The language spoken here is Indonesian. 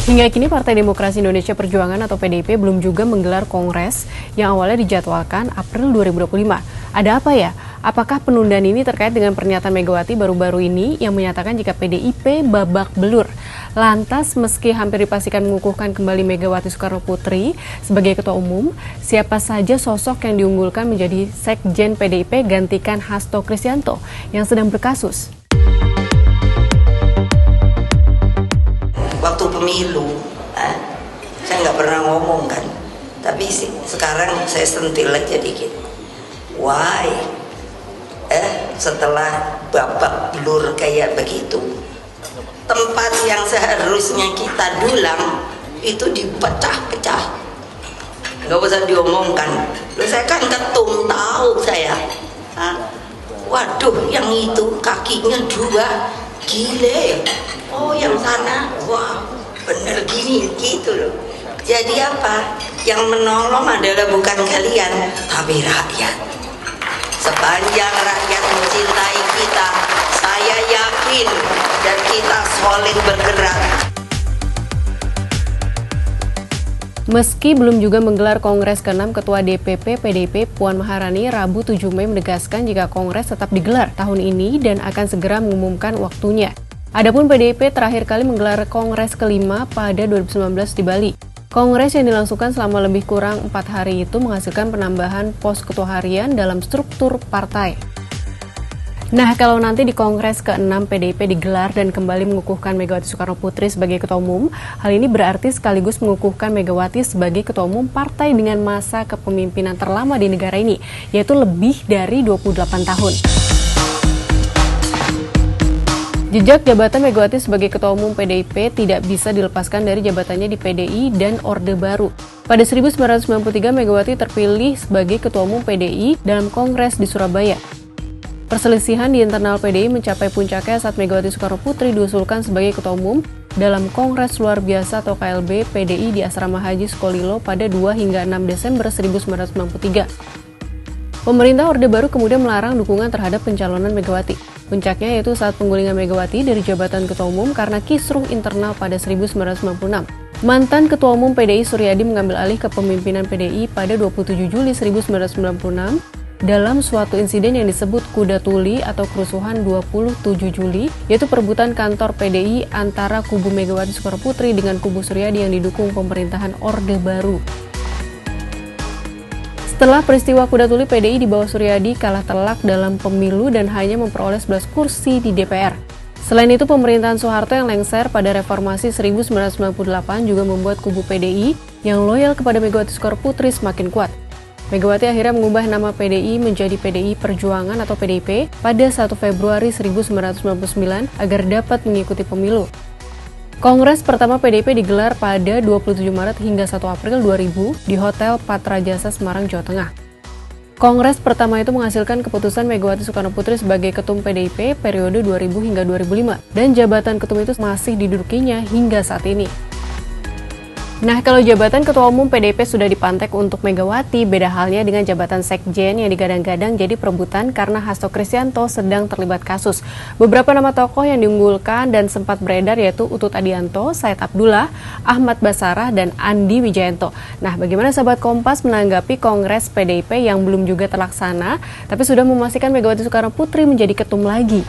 Hingga kini Partai Demokrasi Indonesia Perjuangan atau PDIP belum juga menggelar kongres yang awalnya dijadwalkan April 2025. Ada apa ya? Apakah penundaan ini terkait dengan pernyataan Megawati baru-baru ini yang menyatakan jika PDIP babak belur? Lantas, meski hampir dipastikan mengukuhkan kembali Megawati Soekarno Putri sebagai Ketua Umum, siapa saja sosok yang diunggulkan menjadi Sekjen PDIP gantikan Hasto Kristianto yang sedang berkasus? Waktu pemilu, saya nggak pernah ngomong kan, tapi sekarang saya sentil aja dikit. Why? Setelah babak belur kayak begitu, tempat yang seharusnya kita dulang itu dipecah-pecah. Nggak usah diomongkan. Loh, saya kan ketum, tahu saya. Waduh, yang itu kakinya 2, gile. Oh, yang sana, wah, bener gini, gitu loh. Jadi apa? Yang menolong adalah bukan kalian, tapi rakyat. Sepanjang rakyat mencintai kita, saya yakin, dan kita solid bergerak. Meski belum juga menggelar Kongres ke-6, Ketua DPP PDIP Puan Maharani Rabu 7 Mei menegaskan jika Kongres tetap digelar tahun ini dan akan segera mengumumkan waktunya. Adapun PDIP terakhir kali menggelar Kongres ke-5 pada 2019 di Bali. Kongres yang dilangsungkan selama lebih kurang 4 hari itu menghasilkan penambahan pos ketua harian dalam struktur partai. Nah, kalau nanti di Kongres ke-6 PDIP digelar dan kembali mengukuhkan Megawati Soekarno Putri sebagai Ketua Umum, hal ini berarti sekaligus mengukuhkan Megawati sebagai Ketua Umum partai dengan masa kepemimpinan terlama di negara ini, yaitu lebih dari 28 tahun. Jejak jabatan Megawati sebagai Ketua Umum PDIP tidak bisa dilepaskan dari jabatannya di PDI dan Orde Baru. Pada 1993, Megawati terpilih sebagai Ketua Umum PDI dalam Kongres di Surabaya. Perselisihan di internal PDI mencapai puncaknya saat Megawati Soekarno Putri diusulkan sebagai Ketua Umum dalam Kongres Luar Biasa atau KLB PDI di Asrama Haji Sukolilo pada 2 hingga 6 Desember 1993. Pemerintah Orde Baru kemudian melarang dukungan terhadap pencalonan Megawati. Puncaknya yaitu saat penggulingan Megawati dari jabatan Ketua Umum karena kisruh internal pada 1996. Mantan Ketua Umum PDI Suryadi mengambil alih kepemimpinan PDI pada 27 Juli 1996 dalam suatu insiden yang disebut Kuda Tuli atau kerusuhan 27 Juli, yaitu perebutan kantor PDI antara kubu Megawati Soekarno Putri dengan kubu Suryadi yang didukung pemerintahan Orde Baru. Setelah peristiwa Kuda Tuli, PDI di bawah Suryadi kalah telak dalam pemilu dan hanya memperoleh 11 kursi di DPR. Selain itu, pemerintahan Soeharto yang lengser pada reformasi 1998 juga membuat kubu PDI yang loyal kepada Megawati Soekarno Putri semakin kuat. Megawati akhirnya mengubah nama PDI menjadi PDI Perjuangan atau PDIP pada 1 Februari 1999 agar dapat mengikuti pemilu. Kongres pertama PDIP digelar pada 27 Maret hingga 1 April 2000 di Hotel Patra Jasa Semarang, Jawa Tengah. Kongres pertama itu menghasilkan keputusan Megawati Soekarno Putri sebagai Ketum PDIP periode 2000 hingga 2005 dan jabatan ketum itu masih didudukinya hingga saat ini. Nah, kalau jabatan Ketua Umum PDIP sudah dipantek untuk Megawati, beda halnya dengan jabatan Sekjen yang digadang-gadang jadi perebutan karena Hasto Kristianto sedang terlibat kasus. Beberapa nama tokoh yang diunggulkan dan sempat beredar yaitu Utut Adianto, Said Abdullah, Ahmad Basarah, dan Andi Wijayanto. Nah, bagaimana sahabat Kompas menanggapi Kongres PDIP yang belum juga terlaksana, tapi sudah memastikan Megawati Soekarno Putri menjadi ketum lagi?